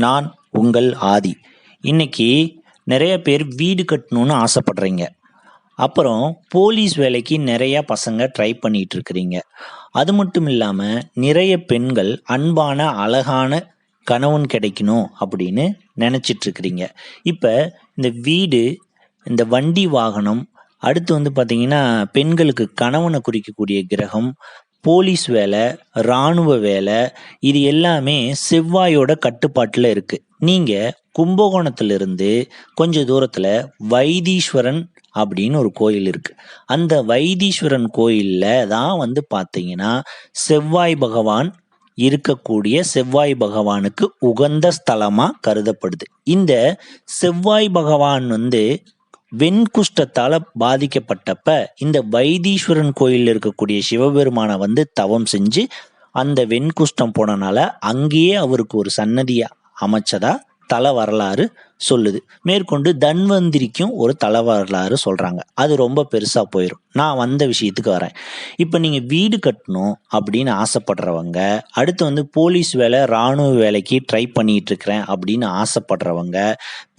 நான் உங்கள் ஆதி. இன்னைக்கு நிறைய பேர் வீடு கட்டணும்னு ஆசைப்படுறீங்க. அப்புறம் போலீஸ் வேலைக்கு நிறைய பசங்க ட்ரை பண்ணிட்டு இருக்கிறீங்க. அது மட்டும் இல்லாம நிறைய பெண்கள் அன்பான அழகான கணவன் கிடைக்கணும் அப்படின்னு நினைச்சிட்டு இருக்கிறீங்க. இப்ப இந்த வீடு, இந்த வண்டி வாகனம், அடுத்து பார்த்தீங்கன்னா பெண்களுக்கு கணவனை குறிக்கக்கூடிய கிரகம், போலீஸ் வேலை, இராணுவ வேலை, இது எல்லாமே செவ்வாயோட கட்டுப்பாட்டில் இருக்கு. நீங்க கும்பகோணத்திலிருந்து கொஞ்ச தூரத்துல வைத்தீஸ்வரன் அப்படின்னு ஒரு கோயில் இருக்கு. அந்த வைத்தீஸ்வரன் கோயில்ல தான் பார்த்தீங்கன்னா செவ்வாய் பகவான் இருக்கக்கூடிய செவ்வாய் பகவானுக்கு உகந்த ஸ்தலமா கருதப்படுது. இந்த செவ்வாய் பகவான் வெண்குஷ்டத்தால பாதிக்கப்பட்டப்ப இந்த வைத்தீஸ்வரன் கோயில்ல இருக்கக்கூடிய சிவபெருமானை தவம் செஞ்சு அந்த வெண்குஷ்டம் போனனால அங்கேயே அவருக்கு ஒரு சன்னதியை அமைச்சதா தல வரலாறு சொல்லுது. மேற்கொண்டு தன்வந்திரிக்கும் ஒரு தல வரலாறு சொல்றாங்க. அது ரொம்ப பெருசா போயிடும். நான் வந்த விஷயத்துக்கு வரேன். இப்ப நீங்க வீடு கட்டணும் அப்படின்னு ஆசைப்படுறவங்க, அடுத்து போலீஸ் வேலை, இராணுவ வேலைக்கு ட்ரை பண்ணிட்டு இருக்கிறேன் அப்படின்னு ஆசைப்படுறவங்க,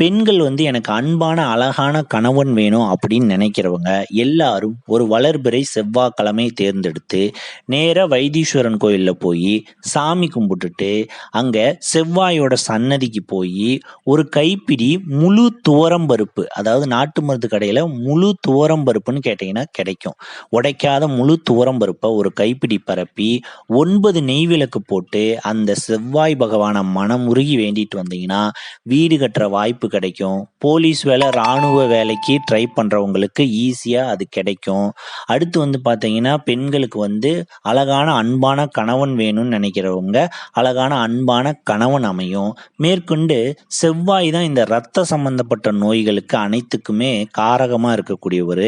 பெண்கள் எனக்கு அன்பான அழகான கணவன் வேணும் அப்படின்னு நினைக்கிறவங்க எல்லாரும் ஒரு வளர்பிறை செவ்வாய்க்கிழமை தேர்ந்தெடுத்து நேரா வைத்தீஸ்வரன் கோயில்ல போய் சாமி கும்பிட்டுட்டு அங்க செவ்வாயோட சன்னதிக்கு போய் ஒரு கைப்பிடி முழு துவரம்பருப்பு, அதாவது நாட்டு மருந்து கடையில முழு துவரம்பருப்புன்னு கேட்டீங்கன்னா கிடைக்கும். உடைக்காத முழு துவரம்பருப்பை ஒரு கைப்பிடி பரப்பி 9 நெய் விளக்கு போட்டு அந்த செவ்வாய் பகவானை மனமுருகி வேண்டிட்டு வந்தீங்கன்னா வீடு கட்டுற வாய்ப்பு கிடைக்கும். போலீஸ் வேலை, இராணுவ வேலைக்கு ட்ரை பண்றவங்களுக்கு ஈஸியா அது கிடைக்கும். அடுத்து பார்த்தீங்கன்னா பெண்களுக்கு அழகான அன்பான கணவன் வேணும்னு நினைக்கிறவங்க அழகான அன்பான கணவன் அமையும். மேற்கொண்டு செவ்வாய் தான் இந்த ரத்த சம்பந்தப்பட்ட நோய்களுக்கு அனைத்துக்குமே காரகமா இருக்கக்கூடியவர்.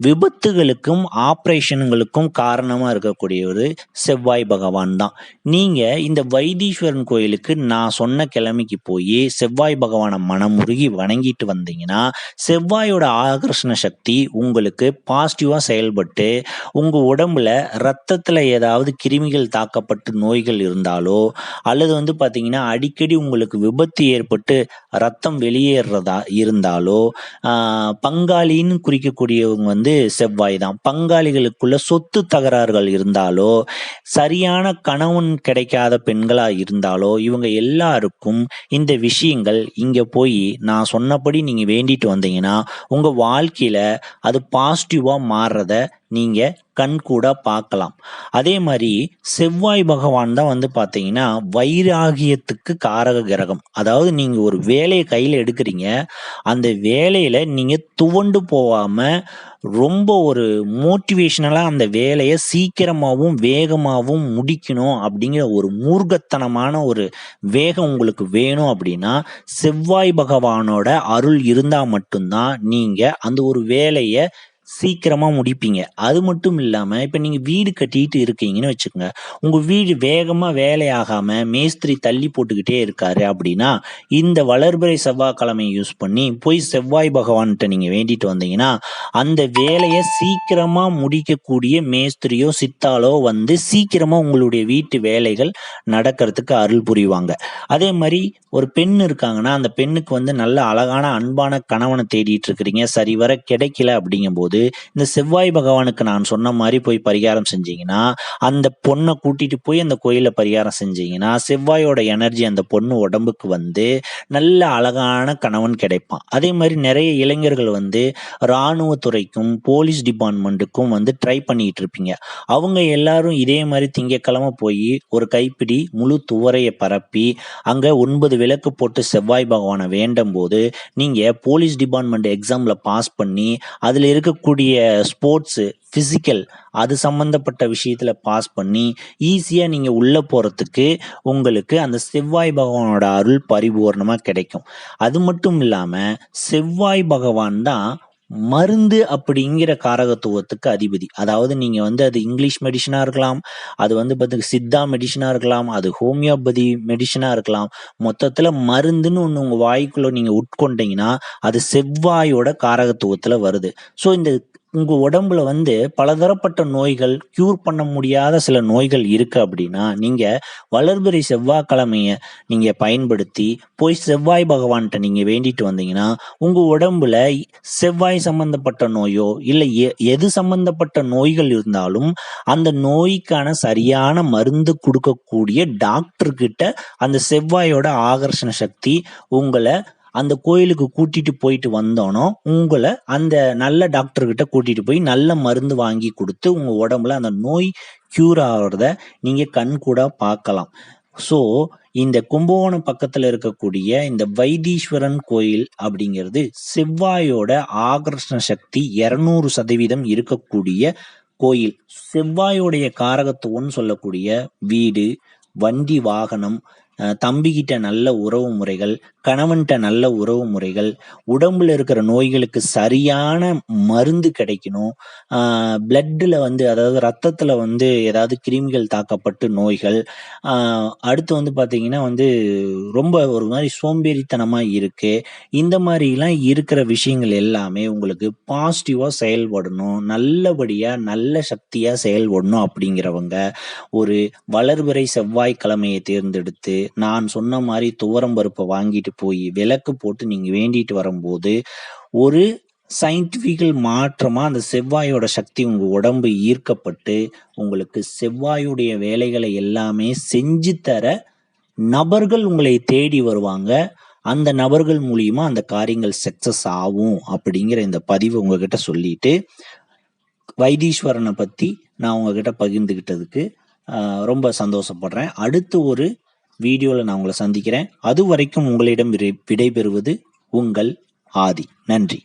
விபத்துகளுக்கும் ஆப்ரேஷன்களுக்கும் காரணமா இருக்கக்கூடியவர் செவ்வாய் பகவான் தான். நீங்க இந்த வைத்தீஸ்வரன் கோயிலுக்கு நான் சொன்ன கிழமைக்கு போய் செவ்வாய் பகவானை மனமுருகி வணங்கிட்டு வந்தீங்கன்னா செவ்வாயோட ஆகர்ஷண சக்தி உங்களுக்கு பாசிட்டிவா செயல்பட்டு உங்க உடம்புல ரத்தத்துல ஏதாவது கிருமிகள் தாக்கப்பட்டு நோய்கள் இருந்தாலோ அல்லது பார்த்தீங்கன்னா அடிக்கடி உங்களுக்கு விபத்து ஏற்பட்டு ரத்தம் வெளியேறதா இருந்தாலோ, பங்காளின்னு குறிக்கக்கூடியவங்க செவ்வாய் தான். பங்காளிகளுக்குள்ள சொத்து தகராறுகள் இருந்தாலோ, சரியான கணவன் கிடைக்காத பெண்களா இருந்தாலோ, இவங்க எல்லாருக்கும் இந்த விஷயங்கள் இங்க போய் நான் சொன்னபடி நீங்க வேண்டிட்டு வந்தீங்கன்னா உங்க வாழ்க்கையில அது பாசிட்டிவா மாறுறத நீங்க கண் கூட பார்க்கலாம். அதே மாதிரி செவ்வாய் பகவான் தான் பார்த்தீங்கன்னா வைராகியத்துக்கு காரக கிரகம். அதாவது நீங்க ஒரு வேலையை கையில எடுக்கிறீங்க, அந்த வேலையில நீங்க துவண்டு போகாம ரொம்ப ஒரு மோட்டிவேஷனலா அந்த வேலையை சீக்கிரமாகவும் வேகமாகவும் முடிக்கணும் அப்படிங்கிற ஒரு மூர்க்கத்தனமான ஒரு வேகம் உங்களுக்கு வேணும் அப்படின்னா செவ்வாய் பகவானோட அருள் இருந்தா மட்டும்தான் நீங்க அந்த ஒரு வேலையை சீக்கிரமா முடிப்பீங்க. அது மட்டும் இல்லாம இப்ப நீங்க வீடு கட்டிட்டு இருக்கீங்கன்னு வச்சுக்கோங்க. உங்க வீடு வேகமா வேலையாகாம மேஸ்திரி தள்ளி போட்டுக்கிட்டே இருக்காரு அப்படின்னா இந்த வளர்பிறை செவ்வாய்க்கிழமை யூஸ் பண்ணி போய் செவ்வாய் பகவான்கிட்ட நீங்க வேண்டிட்டு வந்தீங்கன்னா அந்த வேலையை சீக்கிரமா முடிக்கக்கூடிய மேஸ்திரியோ சித்தாலோ சீக்கிரமா உங்களுடைய வீட்டு வேலைகள் நடக்கிறதுக்கு அருள் புரிவாங்க. அதே மாதிரி ஒரு பெண் இருக்காங்கன்னா அந்த பெண்ணுக்கு நல்ல அழகான அன்பான கணவனை தேடிட்டு இருக்கிறீங்க, சரிவர கிடைக்கல அப்படிங்கும்போது இந்த செவ்வாய் பகவானுக்கு நான் சொன்ன மாதிரி போய் பரிகாரம் செஞ்சீங்கன்னா அந்த பொண்ணை கூட்டிட்டு போய் அந்த கோயில பரிகாரம் செஞ்சீங்கன்னா செவ்வாயோட எனர்ஜி அந்த பொண்ணு உடம்புக்கு நல்ல அழகான கணவன் கிடைப்பான். அதே மாதிரி நிறைய இளைஞர்கள் இராணுவத்துறைக்கும் போலீஸ் டிபார்ட்மெண்ட்டுக்கும் ட்ரை பண்ணிட்டு இருப்பீங்க. அவங்க எல்லாரும் இதே மாதிரி திங்கட்கிழமை போய் ஒரு கைப்பிடி முழு துவரையை பரப்பி அங்க 9 விளக்கு போட்டு செவ்வாய் பகவானை வேண்டும் போது நீங்க போலீஸ் டிபார்ட்மெண்ட் எக்ஸாம்ல பாஸ் பண்ணி அதுல இருக்கக்கூடிய ஸ்போர்ட்ஸ், பிசிக்கல் அது சம்பந்தப்பட்ட விஷயத்துல பாஸ் பண்ணி ஈஸியா நீங்க உள்ள போறதுக்கு உங்களுக்கு அந்த செவ்வாய் பகவானோட அருள் பரிபூர்ணமா கிடைக்கும். அது மட்டும் இல்லாம செவ்வாய் பகவான் தான் மருந்து அப்படிங்கிற காரகத்துவத்துக்கு அதிபதி. அதாவது நீங்க அது இங்கிலீஷ் மெடிசனா இருக்கலாம், அது பார்த்தீங்கன்னா சித்தா மெடிசனா இருக்கலாம், அது ஹோமியோபதி மெடிசனா இருக்கலாம். மொத்தத்துல மருந்துன்னு ஒண்ணு உங்க வாய்க்குள்ள நீங்க உட்கொண்டீங்கன்னா அது செவ்வாயோட காரகத்துவத்துல வருது. ஸோ இந்த உங்க உடம்புல வந்து பலதரப்பட்ட நோய்கள், க்யூர் பண்ண முடியாத சில நோய்கள் இருக்கு அப்படின்னா, நீங்க வளர்பிறை செவ்வாய்க்கிழமைய நீங்க பயன்படுத்தி, போய் செவ்வாய் பகவான்ட்ட நீங்க வேண்டிட்டு வந்தீங்கன்னா, உங்க உடம்புல செவ்வாய் சம்பந்தப்பட்ட நோயோ, இல்ல எது சம்பந்தப்பட்ட நோய்கள் இருந்தாலும், அந்த நோய்க்கான சரியான மருந்து குடுக்கக்கூடிய டாக்டர் கிட்ட அந்த செவ்வாயோட ஆகர்ஷண சக்தி உங்கள அந்த கோயிலுக்கு கூட்டிட்டு போயிட்டு வந்தோனோ, உங்கள அந்த நல்ல டாக்டர் கிட்ட கூட்டிட்டு போய் நல்ல மருந்து வாங்கி குடுத்து, உங்க உடம்புல அந்த நோய் க்யூர் ஆகுறத நீங்க கண்கூடா பார்க்கலாம். ஸோ, இந்த கும்பகோணம் பக்கத்துல இருக்கக்கூடிய இந்த வைத்தீஸ்வரன் கோயில் அப்படிங்கிறது செவ்வாயோட ஆகர்ஷண சக்தி 200% இருக்கக்கூடிய கோயில். செவ்வாயோடைய காரகத்துவம்னு சொல்லக்கூடிய வீடு, வண்டி, வாகனம், தம்பிகிட்ட நல்ல உறவு முறைகள், கணவன்கிட்ட நல்ல உறவு முறைகள், உடம்புல இருக்கிற நோய்களுக்கு சரியான மருந்து கிடைக்கணும். பிளட்ல வந்து அதாவது ரத்தத்துல வந்து ஏதாவது கிருமிகள் தாக்கப்பட்டு நோய்கள், அடுத்து வந்து பார்த்தீங்கன்னா வந்து ரொம்ப ஒரு மாதிரி சோம்பேறித்தனமா இருக்கு. இந்த மாதிரிலாம் இருக்கிற விஷயங்கள் எல்லாமே உங்களுக்கு பாசிட்டிவா செயல்படணும், நல்லபடியா நல்ல சக்தியா செயல்படணும் அப்படிங்கிறவங்க ஒரு வளர்பிறை செவ்வாய்க்கிழமையை தேர்ந்தெடுத்து நான் சொன்ன மாதிரி துவரம் பருப்பை வாங்கிட்டு போய் விளக்கு போட்டு நீங்க வேண்டிட்டு வரும்போது ஒரு சயின்டிபிக்கல் மாற்றமா அந்த செவ்வாயோட சக்தி உங்க உடம்பு ஈர்க்கப்பட்டு உங்களுக்கு செவ்வாயுடைய வேலைகளை எல்லாமே செஞ்சு தர நபர்கள் உங்களை தேடி வருவாங்க. அந்த நபர்கள் மூலியமா அந்த காரியங்கள் சக்சஸ் ஆகும் அப்படிங்கிற இந்த பதிவு உங்ககிட்ட சொல்லிட்டு, வைத்தீஸ்வரனை பத்தி நான் உங்ககிட்ட பகிர்ந்துகிட்டதுக்கு ரொம்ப சந்தோஷப்படுறேன். அடுத்து ஒரு வீடியோல நான் உங்களை சந்திக்கிறேன். அது வரைக்கும் உங்களிடம் விடைபெறுவது உங்கள் ஆதி. நன்றி.